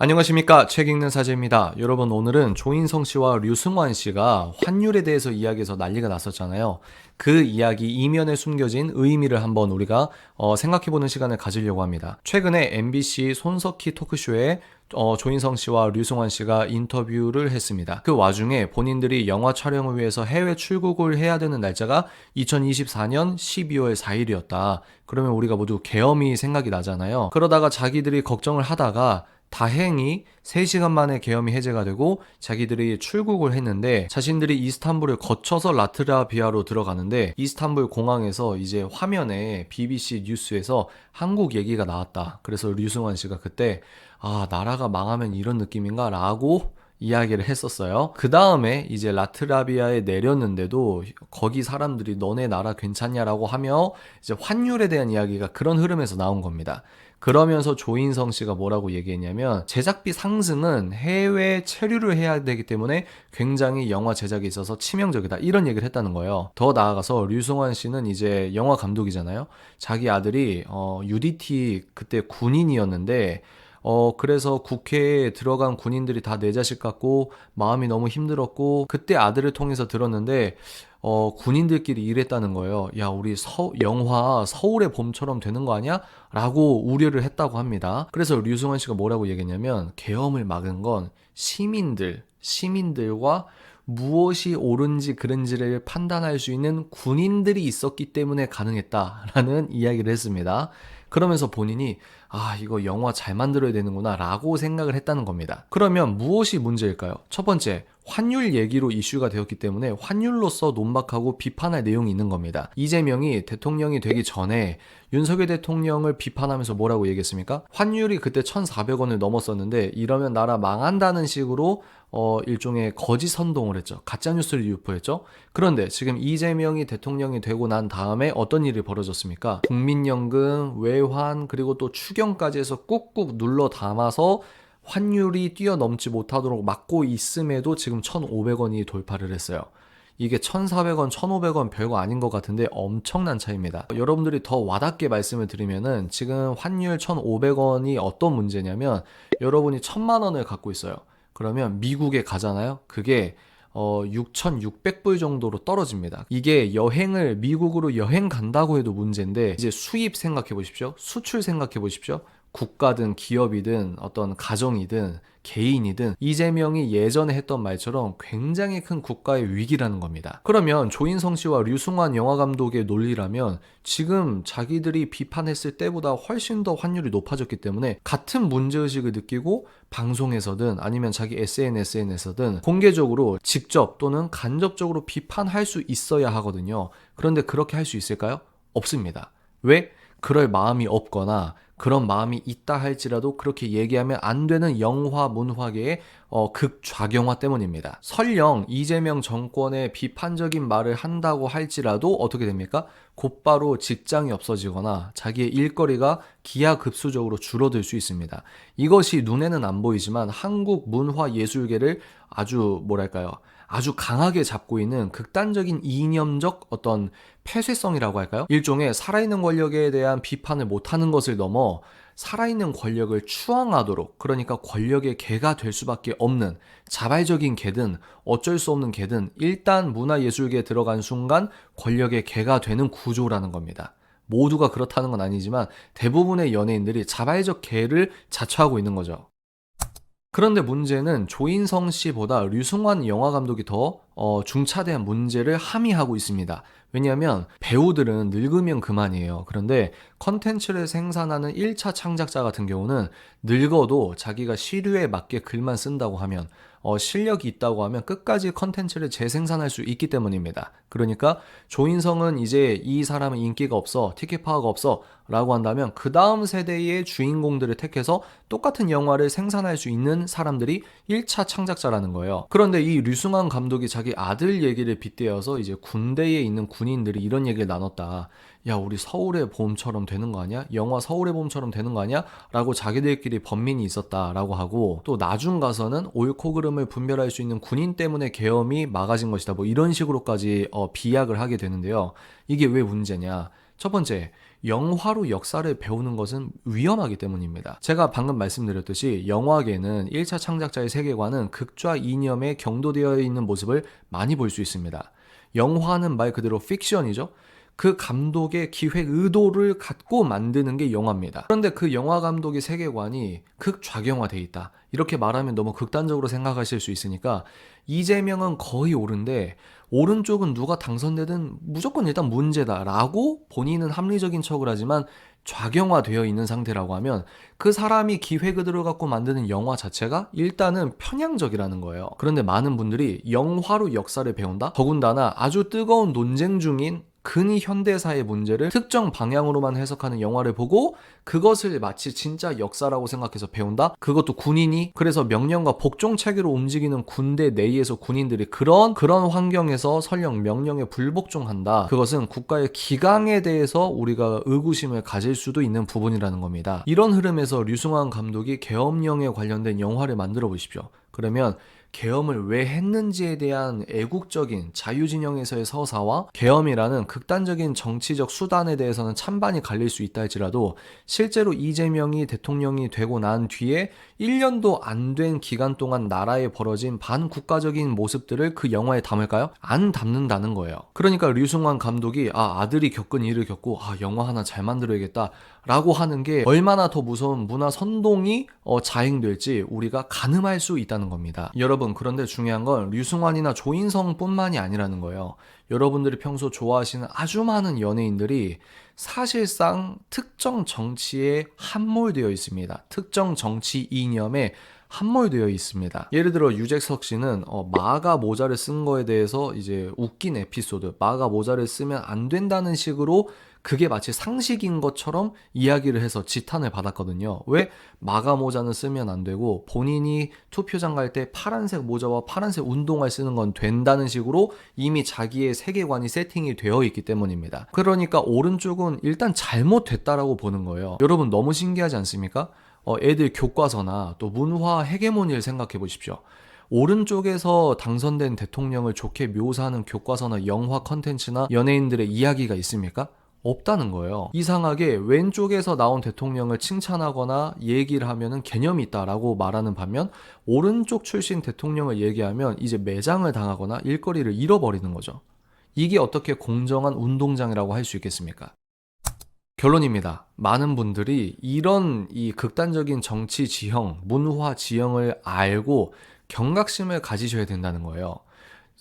안녕하십니까, 책 읽는 사제입니다. 여러분, 오늘은 조인성 씨와 류승환 씨가 환율에 대해서 이야기해서 난리가 났었잖아요. 그 이야기 이면에 숨겨진 의미를 한번 우리가 생각해보는 시간을 가지려고 합니다. 최근에 MBC 손석희 토크쇼에 조인성 씨와 류승환 씨가 인터뷰를 했습니다. 그 와중에 본인들이 영화 촬영을 위해서 해외 출국을 해야 되는 날짜가 2024년 12월 4일이었다. 그러면 우리가 모두 계엄이 생각이 나잖아요. 그러다가 자기들이 걱정을 하다가 다행히 3시간 만에 계엄이 해제가 되고 자기들이 출국을 했는데, 자신들이 이스탄불을 거쳐서 라트라비아로 들어가는데 이스탄불 공항에서 이제 화면에 BBC 뉴스에서 한국 얘기가 나왔다. 그래서 류승환 씨가 그때 나라가 망하면 이런 느낌인가? 라고 이야기를 했었어요. 그 다음에 이제 라트라비아에 내렸는데도 거기 사람들이 너네 나라 괜찮냐라고 하며 이제 환율에 대한 이야기가 그런 흐름에서 나온 겁니다. 그러면서 조인성 씨가 뭐라고 얘기했냐면, 제작비 상승은 해외 체류를 해야 되기 때문에 굉장히 영화 제작에 있어서 치명적이다, 이런 얘기를 했다는 거예요. 더 나아가서 류승환 씨는 이제 영화 감독이잖아요. 자기 아들이 UDT 그때 군인이었는데 그래서 국회에 들어간 군인들이 다 내 자식 같고 마음이 너무 힘들었고, 그때 아들을 통해서 들었는데 군인들끼리 이랬다는 거예요. 야, 우리 영화 서울의 봄처럼 되는 거 아니야? 라고 우려를 했다고 합니다. 그래서 류승환 씨가 뭐라고 얘기했냐면, 계엄을 막은 건 시민들과 무엇이 옳은지 그른지를 판단할 수 있는 군인들이 있었기 때문에 가능했다라는 이야기를 했습니다. 그러면서 본인이 이거 영화 잘 만들어야 되는구나 라고 생각을 했다는 겁니다. 그러면 무엇이 문제일까요? 첫 번째, 환율 얘기로 이슈가 되었기 때문에 환율로서 논박하고 비판할 내용이 있는 겁니다. 이재명이 대통령이 되기 전에 윤석열 대통령을 비판하면서 뭐라고 얘기했습니까? 환율이 그때 1,400원을 넘었었는데 이러면 나라 망한다는 식으로 일종의 거짓 선동을 했죠. 가짜뉴스를 유포했죠. 그런데 지금 이재명이 대통령이 되고 난 다음에 어떤 일이 벌어졌습니까? 국민연금, 외환, 그리고 또 추경까지 해서 꾹꾹 눌러 담아서 환율이 뛰어넘지 못하도록 막고 있음에도 지금 1,500원이 돌파를 했어요. 이게 1,400원, 1,500원 별거 아닌 것 같은데 엄청난 차이입니다. 여러분들이 더 와닿게 말씀을 드리면은, 지금 환율 1,500원이 어떤 문제냐면, 여러분이 1,000만 원을 갖고 있어요. 그러면 미국에 가잖아요. 그게 6,600불 정도로 떨어집니다. 이게 미국으로 여행 간다고 해도 문제인데, 이제 수입 생각해 보십시오. 수출 생각해 보십시오. 국가든 기업이든 어떤 가정이든 개인이든 이재명이 예전에 했던 말처럼 굉장히 큰 국가의 위기라는 겁니다. 그러면 조인성 씨와 류승환 영화 감독의 논리라면, 지금 자기들이 비판했을 때보다 훨씬 더 환율이 높아졌기 때문에 같은 문제의식을 느끼고 방송에서든 아니면 자기 SNS에서든 공개적으로 직접 또는 간접적으로 비판할 수 있어야 하거든요. 그런데 그렇게 할 수 있을까요? 없습니다. 왜? 그럴 마음이 없거나, 그런 마음이 있다 할지라도 그렇게 얘기하면 안 되는 영화 문화계의 극좌경화 때문입니다. 설령 이재명 정권의 비판적인 말을 한다고 할지라도 어떻게 됩니까? 곧바로 직장이 없어지거나 자기의 일거리가 기하급수적으로 줄어들 수 있습니다. 이것이 눈에는 안 보이지만 한국 문화 예술계를 아주 강하게 잡고 있는 극단적인 이념적 어떤 폐쇄성이라고 할까요? 일종의 살아있는 권력에 대한 비판을 못하는 것을 넘어 살아있는 권력을 추앙하도록, 그러니까 권력의 개가 될 수밖에 없는, 자발적인 개든 어쩔 수 없는 개든 일단 문화예술계에 들어간 순간 권력의 개가 되는 구조라는 겁니다. 모두가 그렇다는 건 아니지만 대부분의 연예인들이 자발적 개를 자처하고 있는 거죠. 그런데 문제는 조인성 씨보다 류승환 영화 감독이 더 중차대한 문제를 함의하고 있습니다. 왜냐하면 배우들은 늙으면 그만이에요. 그런데 컨텐츠를 생산하는 1차 창작자 같은 경우는 늙어도 자기가 시류에 맞게 글만 쓴다고 하면, 실력이 있다고 하면 끝까지 컨텐츠를 재생산할 수 있기 때문입니다. 그러니까 조인성은 이제 이 사람은 인기가 없어, 티켓 파워가 없어 라고 한다면 그 다음 세대의 주인공들을 택해서 똑같은 영화를 생산할 수 있는 사람들이 1차 창작자라는 거예요. 그런데 이 류승환 감독이 자기 아들 얘기를 빗대어서 이제 군대에 있는 군인들이 이런 얘기를 나눴다. 야, 우리 서울의 봄처럼 되는 거 아니야? 영화 서울의 봄처럼 되는 거 아니야? 라고 자기들끼리 번민이 있었다라고 하고, 또 나중 가서는 옳고 그름을 분별할 수 있는 군인 때문에 계엄이 막아진 것이다, 뭐 이런 식으로까지 비약을 하게 되는데요. 이게 왜 문제냐? 첫 번째, 영화로 역사를 배우는 것은 위험하기 때문입니다. 제가 방금 말씀드렸듯이 영화계는 1차 창작자의 세계관은 극좌 이념에 경도되어 있는 모습을 많이 볼 수 있습니다. 영화는 말 그대로 픽션이죠. 그 감독의 기획 의도를 갖고 만드는 게 영화입니다. 그런데 그 영화 감독의 세계관이 극좌경화돼 있다. 이렇게 말하면 너무 극단적으로 생각하실 수 있으니까 이재명은 거의 옳은데 오른쪽은 누가 당선되든 무조건 일단 문제다라고 본인은 합리적인 척을 하지만 좌경화되어 있는 상태라고 하면 그 사람이 기획 의도를 갖고 만드는 영화 자체가 일단은 편향적이라는 거예요. 그런데 많은 분들이 영화로 역사를 배운다? 더군다나 아주 뜨거운 논쟁 중인 근히 현대사의 문제를 특정 방향으로만 해석하는 영화를 보고 그것을 마치 진짜 역사라고 생각해서 배운다? 그것도 군인이 그래서 명령과 복종 체계로 움직이는 군대 내에서 군인들이 그런 환경에서 설령 명령에 불복종한다. 그것은 국가의 기강에 대해서 우리가 의구심을 가질 수도 있는 부분이라는 겁니다. 이런 흐름에서 류승환 감독이 계엄령에 관련된 영화를 만들어 보십시오. 그러면 계엄을 왜 했는지에 대한 애국적인 자유진영에서의 서사와 계엄이라는 극단적인 정치적 수단에 대해서는 찬반이 갈릴 수 있다 할지라도 실제로 이재명이 대통령이 되고 난 뒤에 1년도 안 된 기간 동안 나라에 벌어진 반국가적인 모습들을 그 영화에 담을까요? 안 담는다는 거예요. 그러니까 류승환 감독이 아들이 겪은 일을 겪고 영화 하나 잘 만들어야겠다 라고 하는 게 얼마나 더 무서운 문화 선동이 자행될지 우리가 가늠할 수 있다는 겁니다. 여러분, 그런데 중요한 건 류승환이나 조인성 뿐만이 아니라는 거예요. 여러분들이 평소 좋아하시는 아주 많은 연예인들이 사실상 특정 정치에 함몰되어 있습니다. 특정 정치 이념에 함몰되어 있습니다. 예를 들어 유재석 씨는 마가 모자를 쓴 거에 대해서 이제 웃긴 에피소드, 마가 모자를 쓰면 안 된다는 식으로 그게 마치 상식인 것처럼 이야기를 해서 지탄을 받았거든요. 왜 마가 모자는 쓰면 안 되고 본인이 투표장 갈 때 파란색 모자와 파란색 운동화를 쓰는 건 된다는 식으로 이미 자기의 세계관이 세팅이 되어 있기 때문입니다. 그러니까 오른쪽은 일단 잘못됐다라고 보는 거예요. 여러분 너무 신기하지 않습니까? 애들 교과서나 또 문화 헤게모니를 생각해 보십시오. 오른쪽에서 당선된 대통령을 좋게 묘사하는 교과서나 영화 컨텐츠나 연예인들의 이야기가 있습니까? 없다는 거예요. 이상하게 왼쪽에서 나온 대통령을 칭찬하거나 얘기를 하면은 개념이 있다라고 말하는 반면 오른쪽 출신 대통령을 얘기하면 이제 매장을 당하거나 일거리를 잃어버리는 거죠. 이게 어떻게 공정한 운동장이라고 할 수 있겠습니까? 결론입니다. 많은 분들이 이런 이 극단적인 정치 지형, 문화 지형을 알고 경각심을 가지셔야 된다는 거예요.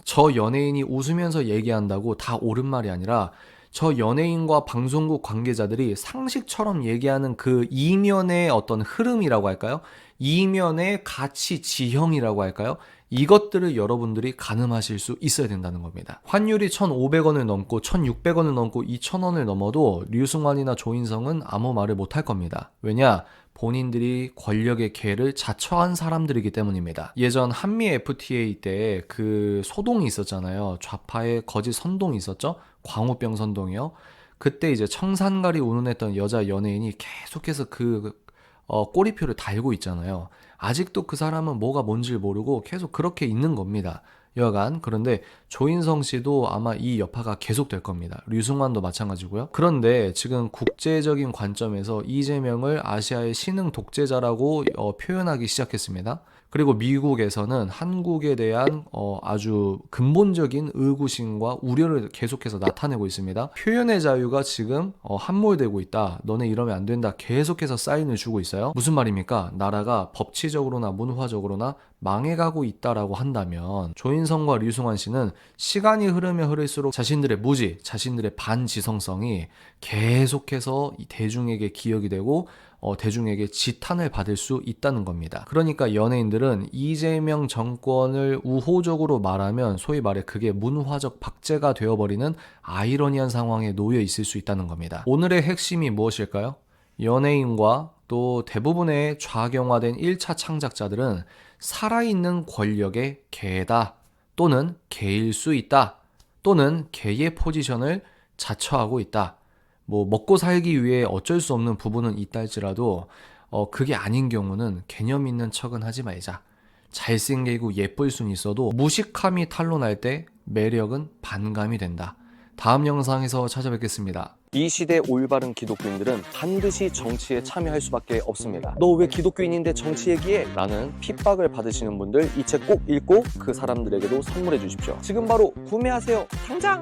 저 연예인이 웃으면서 얘기한다고 다 옳은 말이 아니라 저 연예인과 방송국 관계자들이 상식처럼 얘기하는 그 이면의 어떤 흐름이라고 할까요? 이면의 가치 지형이라고 할까요? 이것들을 여러분들이 가늠하실 수 있어야 된다는 겁니다. 환율이 1,500원을 넘고 1,600원을 넘고 2,000원을 넘어도 류승환이나 조인성은 아무 말을 못할 겁니다. 왜냐? 본인들이 권력의 개를 자처한 사람들이기 때문입니다. 예전 한미 FTA 때 그 소동이 있었잖아요. 좌파의 거짓 선동이 있었죠. 광우병 선동이요. 그때 이제 청산가리 운운했던 여자 연예인이 계속해서 꼬리표를 달고 있잖아요. 아직도 그 사람은 뭐가 뭔지를 모르고 계속 그렇게 있는 겁니다. 여하간 그런데 조인성 씨도 아마 이 여파가 계속될 겁니다. 류승환도 마찬가지고요. 그런데 지금 국제적인 관점에서 이재명을 아시아의 신흥 독재자라고 표현하기 시작했습니다. 그리고 미국에서는 한국에 대한 아주 근본적인 의구심과 우려를 계속해서 나타내고 있습니다. 표현의 자유가 지금 함몰되고 있다. 너네 이러면 안 된다. 계속해서 사인을 주고 있어요. 무슨 말입니까? 나라가 법치적으로나 문화적으로나 망해가고 있다라고 한다면 조인성과 류승환 씨는 시간이 흐르면 흐를수록 자신들의 무지, 자신들의 반지성성이 계속해서 대중에게 기억이 되고 대중에게 지탄을 받을 수 있다는 겁니다. 그러니까 연예인들은 이재명 정권을 우호적으로 말하면 소위 말해 그게 문화적 박제가 되어버리는 아이러니한 상황에 놓여 있을 수 있다는 겁니다. 오늘의 핵심이 무엇일까요? 연예인과 또 대부분의 좌경화된 1차 창작자들은 살아있는 권력의 개다 또는 개일 수 있다 또는 개의 포지션을 자처하고 있다. 먹고 살기 위해 어쩔 수 없는 부분은 있다 할지라도 그게 아닌 경우는 개념 있는 척은 하지 말자. 잘생기고 예쁠 수는 있어도 무식함이 탄로날 때 매력은 반감이 된다. 다음 영상에서 찾아뵙겠습니다. 이 시대 올바른 기독교인들은 반드시 정치에 참여할 수밖에 없습니다. 너 왜 기독교인인데 정치 얘기해? 라는 핍박을 받으시는 분들 이 책 꼭 읽고 그 사람들에게도 선물해 주십시오. 지금 바로 구매하세요. 당장!